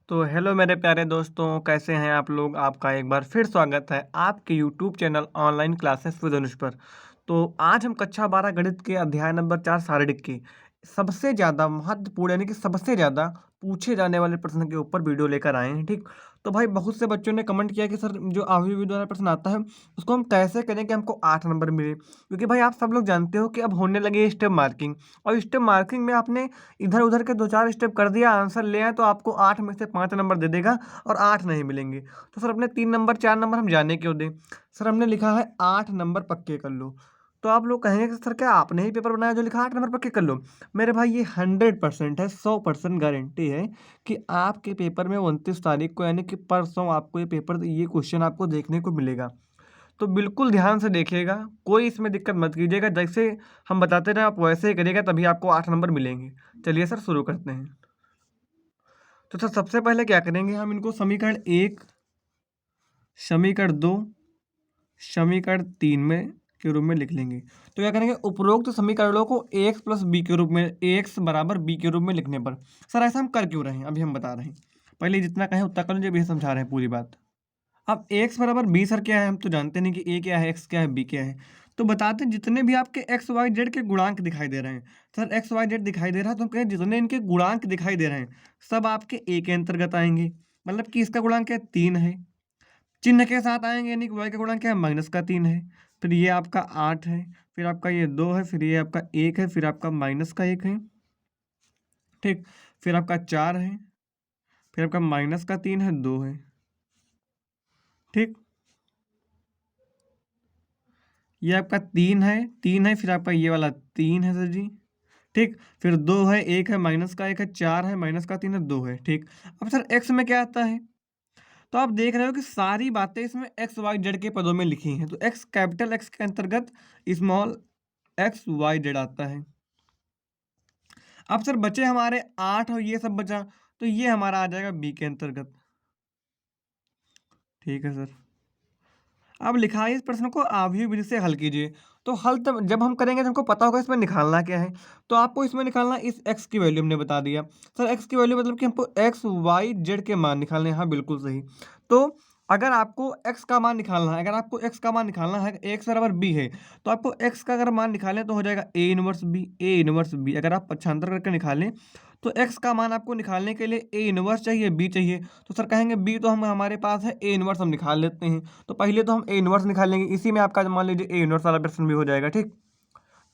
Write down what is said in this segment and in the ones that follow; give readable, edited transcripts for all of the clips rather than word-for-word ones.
तो हेलो मेरे प्यारे दोस्तों, कैसे हैं आप लोग। आपका एक बार फिर स्वागत है आपके YouTube channel online classes with Anuj पर। तो आज हम कक्षा 12 गणित के अध्याय नंबर 4 शारीरिक के सबसे ज़्यादा महत्वपूर्ण यानी कि सबसे ज़्यादा पूछे जाने वाले प्रश्न के ऊपर वीडियो लेकर आए हैं। ठीक, तो भाई बहुत से बच्चों ने कमेंट किया कि सर जो आयु वाला प्रश्न आता है उसको हम कैसे करें कि हमको 8 नंबर मिले, क्योंकि भाई आप सब लोग जानते हो कि अब होने लगे स्टेप मार्किंग। और स्टेप मार्किंग में आपने इधर उधर के 2-4 स्टेप कर दिया, आंसर ले आए, तो आपको 8 में से 5 नंबर दे देगा और 8 नहीं मिलेंगे। तो सर अपने 3 नंबर 4 नंबर हम जाने क्यों दें। सर हमने लिखा है 8 नंबर पक्के कर लो। तो आप लोग कहेंगे कि सर क्या आपने ही पेपर बनाया जो लिखा 8 नंबर पक्के कर लो। मेरे भाई ये 100% है, 100% गारंटी है कि आपके पेपर में 29 तारीख को यानी कि परसों आपको ये क्वेश्चन आपको देखने को मिलेगा। तो बिल्कुल ध्यान से देखिएगा, कोई इसमें दिक्कत मत कीजिएगा। जैसे हम बताते रहे आप वैसे ही करिएगा, तभी आपको 8 नंबर मिलेंगे। चलिए सर शुरू करते हैं। तो सर सबसे पहले क्या करेंगे, हम इनको समीकरण 1, समीकरण 2, समीकरण 3 में के रूप में लिख लेंगे। तो क्या करेंगे, उपरोक्त समीकरणों को ax प्लस बी के रूप में, ax बराबर b के रूप में लिखने पर। सर ऐसा हम कर क्यों रहे हैं अभी हम बता रहे हैं। पहले जितना कहें उतना कर लीजिए, अभी समझा रहे हैं पूरी बात। अब एक्स बराबर बी सर क्या है, हम तो जानते नहीं कि ए क्या है, एक्स क्या है, बी क्या है। तो बताते हैं जितने भी आपके एक्स वाई जेड के गुणांक दिखाई दे रहे हैं। सर एक्स वाई जेड दिखाई दे रहा है तो हम कहें जितने इनके गुणांक दिखाई दे रहे हैं सब आपके ए के अंतर्गत आएंगे। मतलब कि इसका गुणांक क्या है, 3 है। चिन्ह के साथ आएंगे यानी कि वाई का गुणांक क्या है, -3 है। फिर ये आपका 8 है, फिर आपका ये 2 है, फिर ये आपका 1 है, फिर आपका -1 है। ठीक, फिर आपका 4 है, फिर आपका -3 है, 2 है। ठीक, ये आपका 3 है, फिर आपका ये वाला 3 है सर जी। ठीक, फिर 2 है, 1 है, -1 है, 4 है, -3 है, 2 है। ठीक, अब सर एक्स में क्या आता है। तो आप देख रहे हो कि सारी बातें इसमें एक्स वाई जेड के पदों में लिखी हैं। तो एक्स कैपिटल एक्स के अंतर्गत स्मॉल एक्स वाई जेड आता है। अब सर बचे हमारे 8 और ये सब बचा, तो ये हमारा आ जाएगा बी के अंतर्गत। ठीक है सर, अब लिखाई इस प्रश्न को आव्यूह विधि से हल कीजिए। तो हल तब जब हम करेंगे तो हमको पता होगा इसमें निकालना क्या है। तो आपको इसमें निकालना, इस x की वैल्यू हमने बता दिया। सर x की वैल्यू मतलब कि हमको x y z के मान निकालने हैं। हाँ बिल्कुल सही। तो अगर आपको x का मान निकालना है, अगर आपको x का मान निकालना है, x बराबर b है, तो आपको x का अगर मान निकालें तो हो जाएगा a inverse b, a inverse b। अगर आप पक्षांतर करके निकालें तो x का मान आपको निकालने के लिए a इनवर्स चाहिए, b चाहिए। तो सर कहेंगे b तो हम हमारे पास है, a इनवर्स हम निकाल लेते हैं। तो पहले तो हम ए इनवर्स निकाल लेंगे, इसी में आपका मान लीजिए ए इनवर्स वाला प्रश्न भी हो जाएगा। ठीक,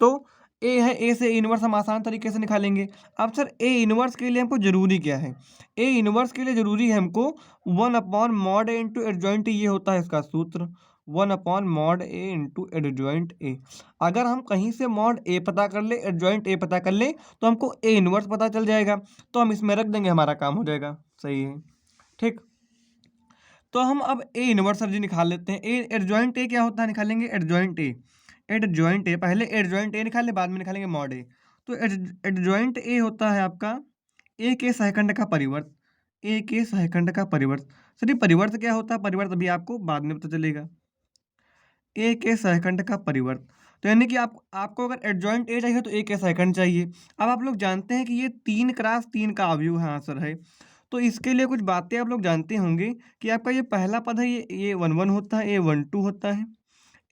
तो ए है, ए से ए इनवर्स हम आसान तरीके से निकालेंगे। अब सर ए इनवर्स के लिए हमको जरूरी क्या है, ए इनवर्स के लिए जरूरी है हमको 1/mod ए इंटू एडजॉइंट, ये होता है इसका सूत्र 1/mod A into adjoint A. अगर हम कहीं से मॉड ए पता कर ले, एडजॉइंट ए पता कर ले, तो हमको ए इनवर्स पता चल जाएगा, तो हम इसमें रख देंगे, हमारा काम हो जाएगा। सही है। ठीक, तो हम अब ए इनवर्स सर जी निकाल लेते हैं। ए एडजॉइंट ए क्या होता है, निकालेंगे एडजॉइंट ए। एडजॉइंट ए, पहले एडजॉइंट ए निकाल ले, बाद में निकालेंगे मॉड ए। तो एडजॉइंट ए होता है आपका ए के सहखंड का परिवर्त, ए के सहखंड का परिवर्त। सर ये परिवर्त क्या होता है, परिवर्त अभी आपको बाद में पता चलेगा। ए के सहखंड का परिवर्त, तो यानी कि आपको अगर एडजॉइंट ए चाहिए तो ए के सहखंड चाहिए। अब आप लोग जानते हैं कि ये 3x3 का अवयव है, आंसर है। तो इसके लिए कुछ बातें आप लोग जानते होंगे कि आपका ये पहला पद है, ये 1 1 होता है, A 1 2 होता है,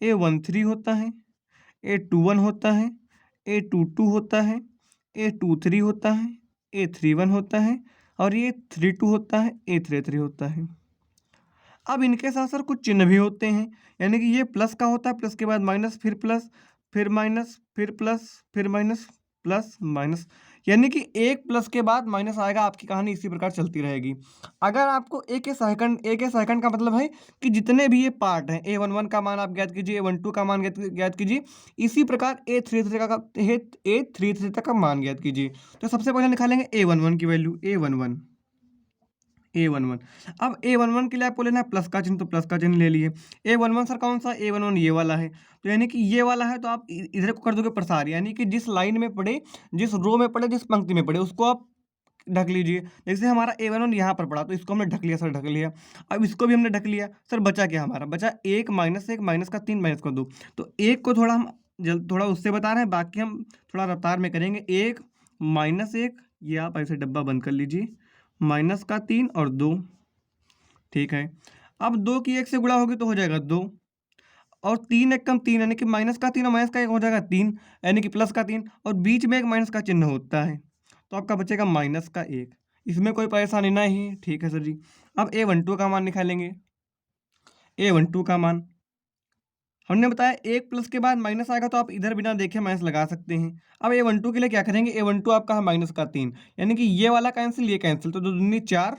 A 1 3 होता है, A 2 1 होता है, A 2 2 होता है, A 2 3 होता है, A 3 1 होता है, और ये 3 2 होता है, A 3 3 होता है। अब इनके साथ सर कुछ चिन्ह भी होते हैं, यानी कि ये प्लस का होता है, प्लस के बाद माइनस, फिर प्लस, फिर माइनस, फिर प्लस, फिर माइनस, प्लस माइनस। यानी कि एक प्लस के बाद माइनस आएगा, आपकी कहानी इसी प्रकार चलती रहेगी। अगर आपको ए के सेकंड का मतलब है कि जितने भी ये पार्ट हैं, A 1 1 का मान आप ज्ञात कीजिए, A 1 2 का मान ज्ञात कीजिए, इसी प्रकार A 3 3 तक का मान ज्ञात कीजिए। तो सबसे पहले निकालेंगे A 1 1 की वैल्यू, A 1 1। अब A 1 1 के लिए आपको लेना है प्लस का चिन्ह, तो प्लस का चिन्ह ले लिए। A 1 1 सर कौन सा, A 1 1 ये वाला है। तो यानी कि ये वाला है, तो आप इधर को कर दोगे प्रसार, यानी कि जिस लाइन में पड़े, जिस रो में पड़े, जिस पंक्ति में पड़े, उसको आप ढक लीजिए। जैसे हमारा A 1 1 यहाँ पर पड़ा, तो इसको हमने ढक लिया सर, ढक लिया। अब इसको भी हमने ढक लिया सर, बचा क्या हमारा, बचा 1 -1 -3 -2। तो एक को थोड़ा हम थोड़ा उससे बता रहे हैं, बाकी हम थोड़ा रफ्तार में करेंगे। 1 -1, ये आप ऐसे डब्बा बंद कर लीजिए, -3 और 2, ठीक है। अब 2 की 1 से गुणा होगी तो हो जाएगा 2, और 3 एक कम 3 यानी कि -3 और -1 हो जाएगा 3, यानी कि +3, और बीच में एक माइनस का चिन्ह होता है, तो आपका बचेगा -1। इसमें कोई परेशानी नहीं, ठीक है सर जी। अब A12 का मान निकालेंगे। A12 का मान हमने बताया 1 प्लस के बाद माइनस आएगा तो आप इधर बिना देखे माइनस लगा सकते हैं। अब A12 के लिए क्या करेंगे, A12 आपका है -3, यानी कि ये वाला कैंसिल, ये कैंसिल, तो 2 दूनी 4,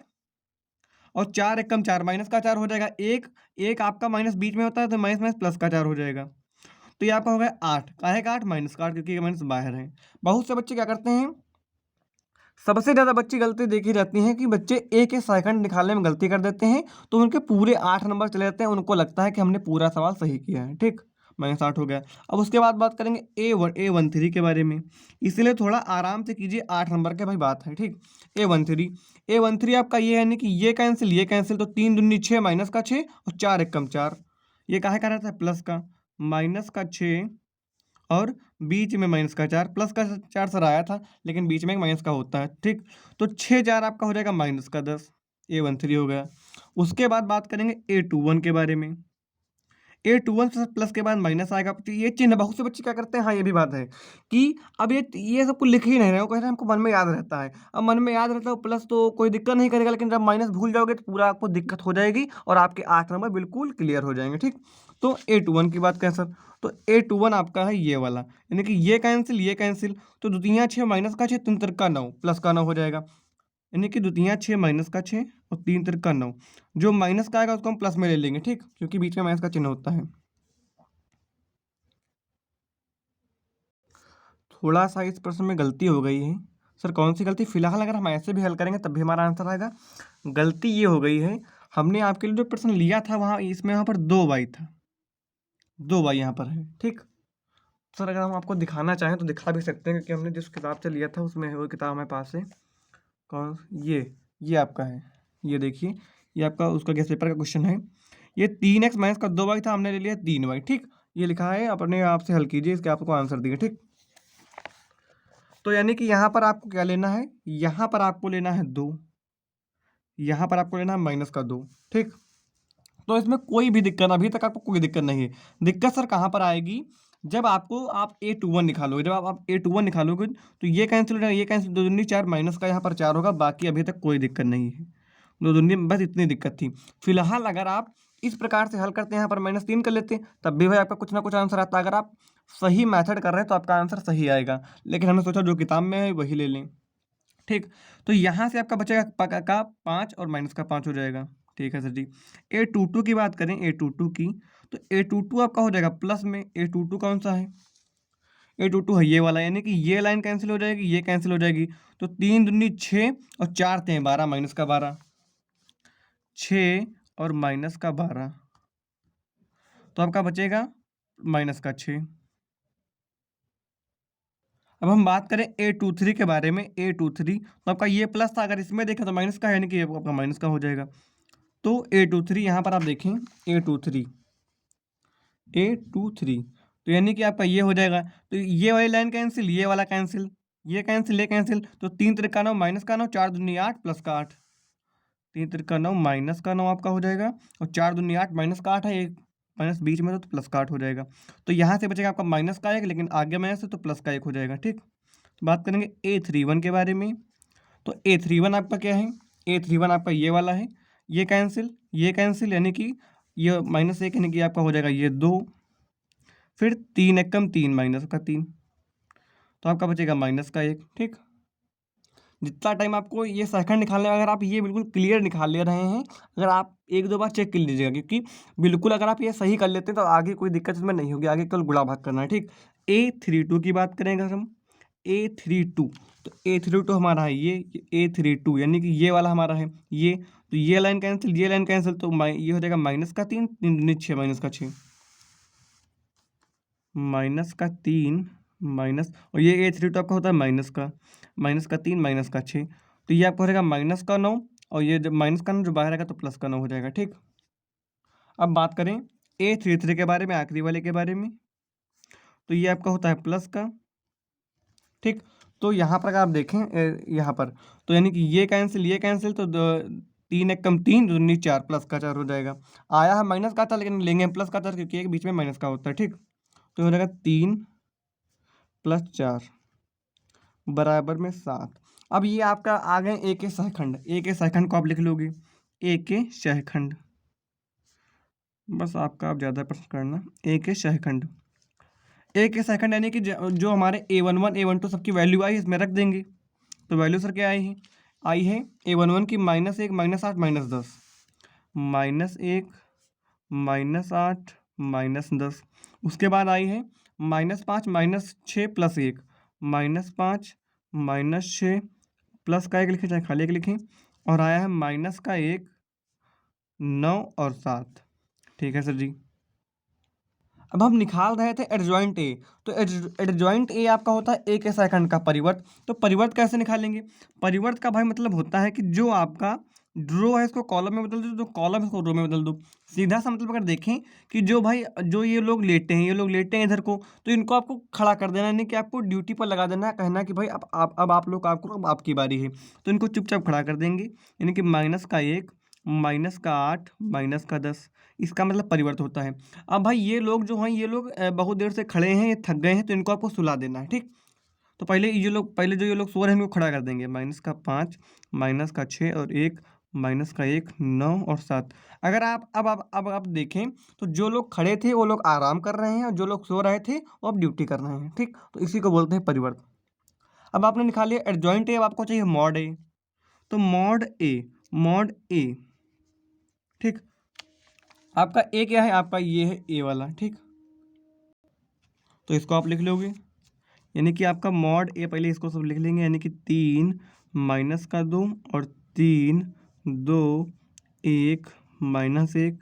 और 4 एक कम 4, -4 हो जाएगा। एक आपका माइनस बीच में होता है तो माइनस माइनस प्लस का 4 हो जाएगा। तो ये आपका हो गया 8, काहे का 8, माइनस का 8, क्योंकि ये माइनस बाहर है। बहुत से बच्चे क्या करते हैं, सबसे ज़्यादा बच्ची गलती देखी जाती है कि बच्चे एक एक सेकंड निकालने में गलती कर देते हैं, तो उनके पूरे 8 नंबर चले जाते हैं, उनको लगता है कि हमने पूरा सवाल सही किया है, ठीक। -8 हो गया। अब उसके बाद बात करेंगे A13 के बारे में, इसलिए थोड़ा आराम से कीजिए, 8 नंबर के भाई बात है, ठीक। A13 आपका ये है, यानी कि ये कैंसिल, तो 3 दूनी 6, माइनस का 6, और 4 एक कम 4, ये काहे का रहता है, प्लस का, माइनस का 6, और बीच में माइनस का 4, प्लस का 4 सर आया था, लेकिन बीच में एक माइनस का होता है, ठीक। तो 6 4 आपका हो जाएगा माइनस का 10, A13 हो गया। उसके बाद बात करेंगे A21 के बारे में। A21 से प्लस के बाद माइनस आएगा, तो ये चिन्ह बहुत से बच्चे क्या करते हैं, हाँ ये भी बात है कि अब ये सब कुछ लिख ही नहीं रहे, वो कह रहे हैं हमको मन में याद रहता है। अब मन में याद रहता है प्लस तो कोई दिक्कत नहीं करेगा, लेकिन जब माइनस भूल जाओगे तो पूरा आपको दिक्कत हो जाएगी, और आपके 8 नंबर बिल्कुल क्लियर हो जाएंगे, ठीक। तो A21 की बात करें सर, तो A21 आपका है ये वाला, यानी कि ये कैंसिल, तो द्वितीय 6, माइनस का 6, 3 तिरका 9, प्लस का 9 हो जाएगा, यानी कि द्वितीय 6, माइनस का 6, और 3 तिरका 9, जो माइनस का आएगा उसको हम प्लस में ले लेंगे, ठीक, क्योंकि बीच में माइनस का चिन्ह होता है। थोड़ा-सा इस प्रश्न में गलती हो गई है। सर कौन सी गलती? फ़िलहाल अगर हम ऐसे भी हल करेंगे तब भी हमारा आंसर आएगा। गलती ये हो गई है, हमने आपके लिए जो प्रश्न लिया था वहाँ इसमें यहाँ पर 2y था। 2y यहाँ पर है, ठीक? सर अगर हम आपको दिखाना चाहें तो दिखा भी सकते हैं, क्योंकि हमने जिस किताब से लिया था उसमें है, वो किताब हमारे पास है। कौन? ये आपका है। ये देखिए, ये आपका उसका गेस पेपर का क्वेश्चन है। ये 3x माइनस का 2y था, हमने ले लिया 3y, ठीक? ये लिखा है, अपने आप से हल कीजिए, इसके आपको आंसर दिए, ठीक? तो यानी कि यहाँ पर आपको क्या लेना है, यहाँ पर आपको लेना है 2, यहाँ पर आपको लेना है माइनस का 2, ठीक। तो इसमें कोई भी दिक्कत, अभी तक आपको कोई दिक्कत नहीं है। दिक्कत सर कहाँ पर आएगी, जब आप A21 निकालोगे, जब आप A21 निकालोगे तो ये कैंसिल हो जाएगा, ये कैंसिल, 2 दूनी 4, माइनस का यहाँ पर 4 होगा, बाकी अभी तक कोई दिक्कत नहीं है। 2 दूनी बस इतनी दिक्कत थी। फिलहाल अगर आप इस प्रकार से हल करते हैं, यहाँ पर -3 कर लेते हैं, तब भी भाई आपका कुछ ना कुछ आंसर आता है। अगर आप सही मेथड कर रहे हैं तो आपका आंसर सही आएगा, लेकिन हमने सोचा जो किताब में है वही ले लें, ठीक। तो यहाँ से आपका बचेगा पका का 5 और माइनस का 5 हो जाएगा, ठीक है सर जी। A22 की बात करें, A22 की, तो A22 आपका हो जाएगा प्लस में। A22 कौन सा है? A22 है ये वाला, यानी कि ये लाइन कैंसिल हो जाएगी, ये कैंसिल हो जाएगी, तो 3 दूनी 6, और 4 तें 12, माइनस का 12, 6 और माइनस का 12, तो आपका बचेगा माइनस का 6। अब हम बात करें A23 के बारे में। A23 तो आपका ये प्लस था, अगर इसमें देखें तो माइनस का है, यानी कि ये आपका माइनस का हो जाएगा। तो A23 यहाँ पर आप देखें, A23 तो यानी कि आपका ये हो जाएगा, तो ये वाली लाइन कैंसिल, ये वाला कैंसिल, ये कैंसिल, ये कैंसिल, तो 3 तिरका 9, माइनस का 9, 4 दूनी 8, प्लस का 8, 3 तिरका 9, माइनस का 9 आपका हो जाएगा, और 4 दूनी 8, माइनस का 8 है, एक माइनस बीच में तो प्लस का 8 हो जाएगा। तो यहाँ से बचेगा आपका माइनस का 1, लेकिन आगे माइनस है तो प्लस का 1 हो जाएगा, ठीक। तो बात करेंगे A31 के बारे में। तो A31 आपका क्या है? A31 आपका ये वाला है, ये कैंसिल, यानी कि ये -1, यानी कि आपका हो जाएगा ये 2, फिर 3 एकम 3, माइनस का 3, तो आपका बचेगा माइनस का 1, ठीक। जितना टाइम आपको ये सेकंड निकालने में, अगर आप ये बिल्कुल क्लियर निकाल ले रहे हैं, अगर आप 1-2 बार चेक कर लीजिएगा, क्योंकि बिल्कुल अगर आप ये सही कर लेते हैं तो आगे कोई दिक्कत इसमें नहीं होगी, आगे केवल गुणा भाग करना है, ठीक। A32 की बात करेंगे हम, A32, तो A32 हमारा है ये A32, यानी कि ये वाला हमारा है ये, तो ये लाइन कैंसिल, ये लाइन कैंसिल, तो ये हो जाएगा माइनस का 3, 3 दूनी 6, माइनस का 6, माइनस का 3, माइनस, और ये A32 आपका होता है माइनस का 3, माइनस का 6, तो ये आपका हो जाएगा माइनस का 9, और ये जब माइनस का 9 जो बाहर आएगा तो प्लस का 9 हो जाएगा, ठीक। अब बात करें A33 के बारे में, आखिरी वाले के बारे में, तो ये आपका होता है प्लस का, ठीक। तो यहाँ पर अगर आप देखें यहाँ पर, तो यानी कि ये कैंसिल, तो 3 एक कम 3, 2 दूनी 4, प्लस का 4 हो जाएगा। आया है माइनस का था, लेकिन लेंगे हम प्लस का था क्योंकि एक बीच में माइनस का होता है, ठीक। तो हो जाएगा 3 + 4 बराबर में 7। अब ये आपका आ गए ए के सहखंड। ए के सहखंड को आप लिख लोगे, ए के सहखंड, बस आपका आप ज़्यादा प्रश्न करना। ए के सहखंड, ए के सेकंड यानी कि जो हमारे A11 A12 सबकी वैल्यू आई इसमें रख देंगे। तो वैल्यू सर क्या आई है A11 की -1 -8 -10, -1 -8 -10। उसके बाद आई है -5 -6 + 1, -5 -6 प्लस का 1 लिखें चाहे खाली 1 लिखें, और आया है -1 9 और 7। ठीक है सर जी। अब हम निकाल रहे थे एडजॉइंट ए। तो एडजॉइंट ए आपका होता है ए के सेकंड का परिवर्त। तो परिवर्त कैसे निकालेंगे? परिवर्त का भाई मतलब होता है कि जो आपका रो है इसको कॉलम में बदल दो, जो कॉलम है इसको रो में बदल दो। सीधा सा मतलब अगर देखें कि जो ये लोग लेटे हैं इधर को, तो इनको आपको खड़ा कर देना, यानी कि आपको ड्यूटी पर लगा देना है, कहना कि भाई अब आप लोग काम करो, अब आपकी बारी है। तो इनको चुपचाप खड़ा कर देंगे, यानी कि -1 -8 -10, इसका मतलब परिवर्त होता है। अब भाई ये लोग जो हैं ये लोग बहुत देर से खड़े हैं, ये थक गए हैं, तो इनको आपको सुला देना है, ठीक। तो पहले जो ये लोग सो रहे हैं इनको खड़ा कर देंगे, -5 -6 और 1 -1 9 और 7। अगर अब आप देखें तो जो लोग खड़े थे वो लोग आराम कर रहे हैं, और जो लोग सो रहे थे वो अब ड्यूटी कर रहे हैं, ठीक। तो इसी को बोलते हैं परिवर्त। अब आपने निकाल लिया एडजॉइंट ए, अब आपको चाहिए मॉड ए। तो मॉड ए, ठीक। आपका ए क्या है? आपका ये है ए वाला, ठीक। तो इसको आप लिख लोगे, यानी कि आपका मॉड ए, पहले इसको सब लिख लेंगे, यानी कि 3 -2 और 3 2 1 -1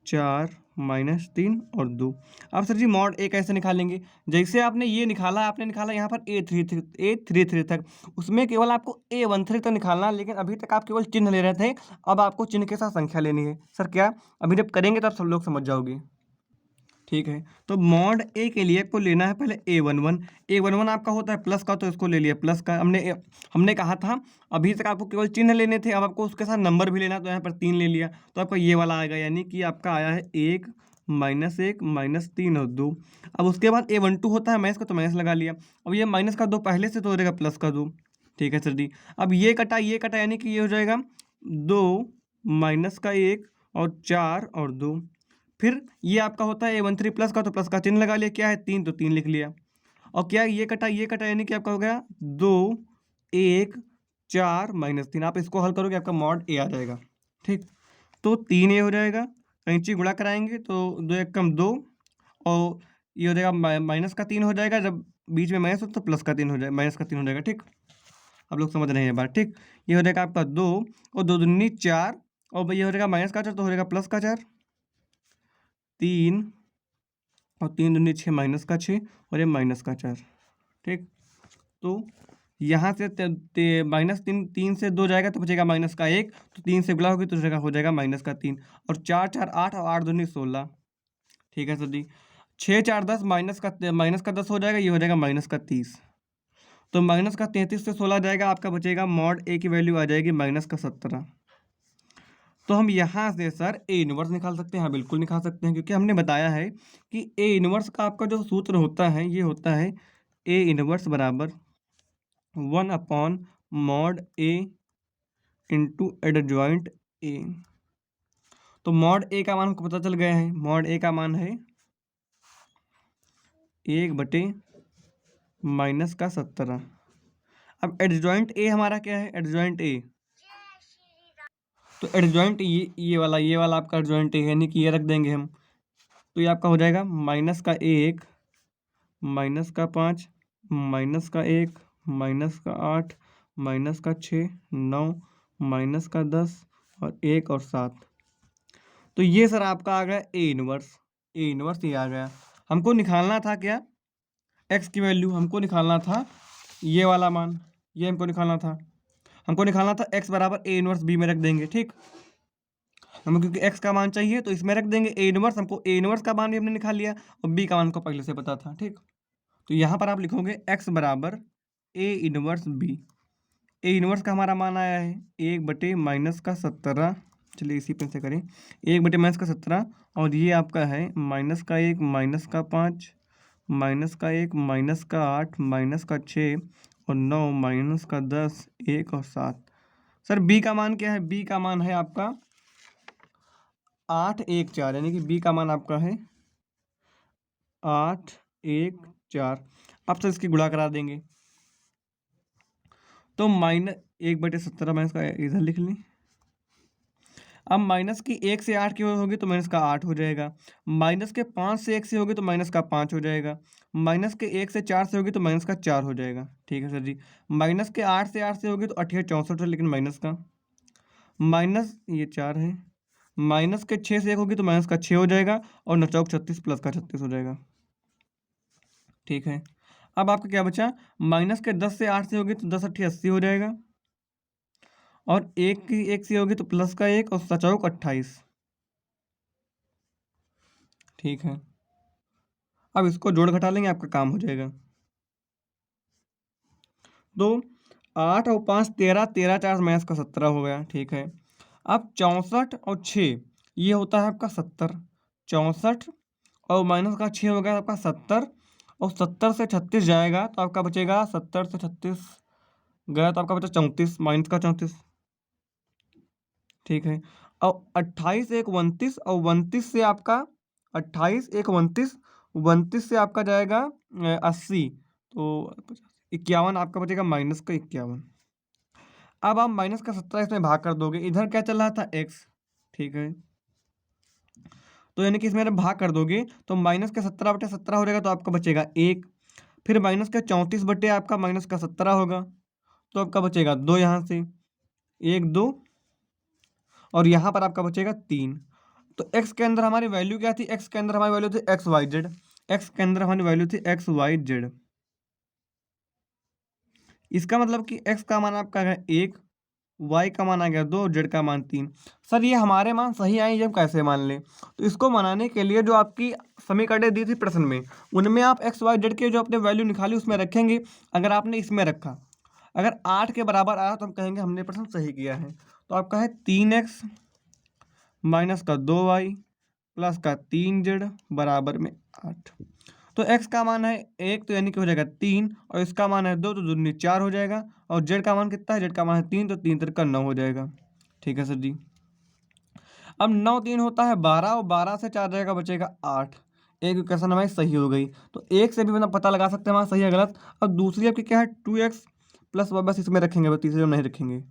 4 -3 और 2। अब सर जी मॉड ए कैसे निकालेंगे? जैसे आपने ये निकाला, आपने निकाला यहाँ पर A33 तक, उसमें केवल आपको A13 तक निकालना है, लेकिन अभी तक आप केवल चिन्ह ले रहे थे। अब आपको चिन्ह के साथ संख्या लेनी है। सर क्या? अभी जब करेंगे तब सब लोग समझ जाओगे, ठीक है। तो मॉड ए के लिए आपको लेना है पहले A11 आपका होता है प्लस का, तो इसको ले लिया प्लस का। हमने कहा था अभी तक आपको केवल चिन्ह लेने थे, अब आपको उसके साथ नंबर भी लेना, तो यहाँ पर 3 ले लिया, तो आपका ये वाला आएगा, यानी कि आपका आया है 1 -1 -3 और 2। अब उसके बाद A12 होता है माइनस का, तो माइनस लगा लिया। अब ये माइनस का 2 पहले से, तो हो जाएगा प्लस का 2। ठीक है सर जी। अब ये कटा यानी कि ये हो जाएगा 2 -1 और 4 और 2। फिर ये आपका होता है A13 प्लस का, तो प्लस का चिन्ह लगा लिया, क्या है 3, तो 3 लिख लिया। और क्या ये कटा यानी कि आपका हो गया 2 1 4 -3। आप इसको हल करोगे आपका मॉड ए आ जाएगा, ठीक। तो 3 ए हो जाएगा, कैंची गुणा कराएंगे तो 2 1 कम 2, और ये हो जाएगा माइनस का 3 हो जाएगा, जब बीच में माइनस हो तो प्लस का 3 हो जाएगा, माइनस का 3 हो जाएगा, ठीक। आप लोग समझ रहे हैं बात, ठीक। ये हो जाएगा आपका 2 और 2 दूनी 4, और ये हो जाएगा माइनस का 4, तो हो जाएगा प्लस का 4, 3 और 3 दूनी 6 -6 और ये -4, ठीक। तो यहाँ से -3 से 2 जाएगा तो बचेगा -1, तो 3 से गुणा होगी तो हो जाएगा -3, और 4 4 8 और 8 दूनी 16। ठीक है सर जी। 6 4 10 -10 हो जाएगा, ये हो जाएगा -30। तो -33 से 16 जाएगा, आपका बचेगा मॉड ए की वैल्यू आ जाएगी -17। तो हम यहाँ से सर ए इनवर्स निकाल सकते हैं। हाँ बिल्कुल निकाल सकते हैं, क्योंकि हमने बताया है कि ए इनवर्स का आपका जो सूत्र होता है ये होता है ए इनवर्स बराबर 1/mod A into adjoint A. तो मॉड ए का मान हमको पता चल गया है, मॉड ए का मान है 1/-17। अब एडजॉइंट ए हमारा क्या है? एडजॉइंट ए, तो एडजॉइंट ये वाला आपका एडजॉइंट ए है, यानी कि ये रख देंगे हम, तो ये आपका हो जाएगा -1 -5 -1 -8 -6 9 -10 और 1 और 7। तो ये सर आपका आ गया ए इनवर्स ये आ गया। हमको निकालना था क्या? एक्स की वैल्यू हमको निकालना था, ये वाला मान, ये हमको निकालना था एक्स बराबर ए इनवर्स बी में रख देंगे, ठीक। हमें क्योंकि एक्स का मान चाहिए तो इसमें रख देंगे ए इनवर्स। हमको ए इनवर्स का मान भी हमने निकाल लिया, और बी का मान को पहले से पता था, ठीक। तो यहाँ पर आप लिखोगे एक्स बराबर ए इनवर्स बी। ए इनवर्स का हमारा मान आया है 1/-17। चलिए इसी पे से करें, 1/-17 और ये आपका है -1, -5, -1, -8, -6 और 9, -10, 1 और 7। सर बी का मान क्या है? बी का मान है आपका 8, 1, 4, यानी कि बी का मान आपका है 8, 1, 4। अब सर इसकी गुणा करा देंगे तो -1/17 माइनस का इधर लिख लें। अब माइनस की 1 से 8 की होगी तो माइनस का 8 हो जाएगा। माइनस के 5 से 1 से होगी तो माइनस का 5 हो जाएगा। माइनस के 1 से 4 से होगी तो माइनस का 4 हो जाएगा। ठीक है सर जी। माइनस के 8 से 8 से होगी तो 8 64 है, लेकिन माइनस का माइनस ये 4 है। माइनस के 6 से 1 होगी तो माइनस का 6 हो जाएगा और 9 चौक 36 प्लस का 36 हो जाएगा। ठीक है। अब आपका क्या बचा? माइनस के 10 से 8 से होगी तो 10 8 80 हो जाएगा और 1 की 1 से होगी तो प्लस का 1 और 7 चौक 28। ठीक है। अब इसको जोड़ घटा लेंगे, आपका काम हो जाएगा। तो 8 और 5 13, 13 4 माइनस का 17 हो गया। ठीक है। अब 64 और 6 ये होता है आपका 70। 64 और माइनस का 6 हो गया आपका 70 और 70 से 36 जाएगा तो आपका बचेगा 70 से 36 गया तो आपका बचा 34 माइनस का 34। ठीक है। और 28 1 29 और 29 से आपका 28 1 29, 29 से आपका जाएगा 80 तो 51 आपका बचेगा माइनस का 51। अब आप माइनस का 17 इसमें भाग कर दोगे, इधर क्या चल रहा था x। ठीक है। तो यानी कि इसमें जब भाग कर दोगे तो माइनस का 17/17 हो जाएगा तो आपका बचेगा 1। फिर माइनस का 34 बटे आपका माइनस का 17 होगा तो आपका बचेगा 2 यहाँ से, 1 2 और यहाँ पर आपका बचेगा 3। तो x के अंदर हमारी वैल्यू क्या थी? x के अंदर हमारी वैल्यू थी एक्स वाई जेड। x के अंदर हमारी वैल्यू थी एक्स वाई जेड। इसका मतलब कि x का मान आपका है 1, y का मान आ गया 2, z का मान 3। सर ये हमारे मान सही आए जब कैसे मान लें? तो इसको मनाने के लिए जो आपकी समीकरणें दी थी प्रश्न में, उनमें आप एक्स वाई जेड के जो अपने वैल्यू निकाली उसमें रखेंगे। अगर आपने इसमें रखा, अगर 8 के बराबर आया तो हम कहेंगे हमने प्रश्न सही किया है। तो आपका है 3x माइनस का 2y प्लस का 3z बराबर में 8। तो x का मान है 1 तो यानी कि हो जाएगा 3 और इसका मान है 2 तो दूनी 4 हो जाएगा और z का मान कितना है? z का मान है 3 तो 3 तिरका 9 हो जाएगा। ठीक है सर जी। अब 9 3 होता है 12 और 12 से 4 जाएगा बचेगा 8। एक इक्वेशन हमारी सही हो गई। तो एक से भी मतलब पता लगा सकते हैं हमारा सही है गलत। अब दूसरी आपकी क्या है 2x प्लस बस इसमें रखेंगे, बस तीसरे में नहीं रखेंगे।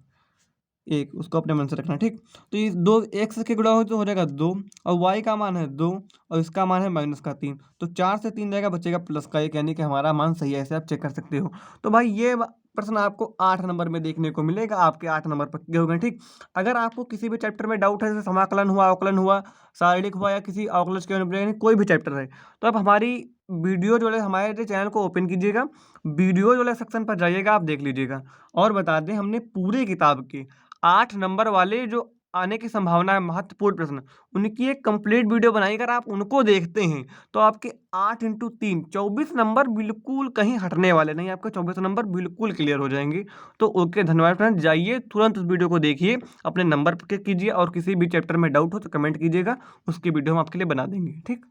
एक उसको अपने मन से रखना। ठीक। तो ये 2 एक्स के गुणा हो तो हो जाएगा 2 और y का मान है 2 और इसका मान है माइनस का 3। तो 4 से 3 जाएगा बचेगा प्लस का 1, यानी कि हमारा मान सही है। ऐसे आप चेक कर सकते हो। तो भाई ये प्रश्न आपको 8 नंबर में देखने को मिलेगा, आपके 8 नंबर पक्के हो गए। ठीक। अगर आपको किसी भी चैप्टर में डाउट है, जैसे समाकलन हुआ, अवकलन हुआ, शारीरिक हुआ या किसी अवकलज के कोई भी चैप्टर है, तो आप हमारी वीडियो जो है हमारे चैनल को ओपन कीजिएगा, वीडियो जो है सेक्शन पर जाइएगा, आप देख लीजिएगा। और बता दें हमने पूरी किताब के 8 नंबर वाले जो आने की संभावना है महत्वपूर्ण प्रश्न, उनकी एक कंप्लीट वीडियो बनाई। अगर आप उनको देखते हैं तो आपके 8 इंटू 3 24 नंबर बिल्कुल कहीं हटने वाले नहीं, आपके 24 नंबर बिल्कुल क्लियर हो जाएंगे। तो ओके, धन्यवाद फ्रेंड। जाइए तुरंत उस वीडियो को देखिए, अपने नंबर पक्के कीजिए और किसी भी चैप्टर में डाउट हो तो कमेंट कीजिएगा, उसकी वीडियो हम आपके लिए बना देंगे। ठीक।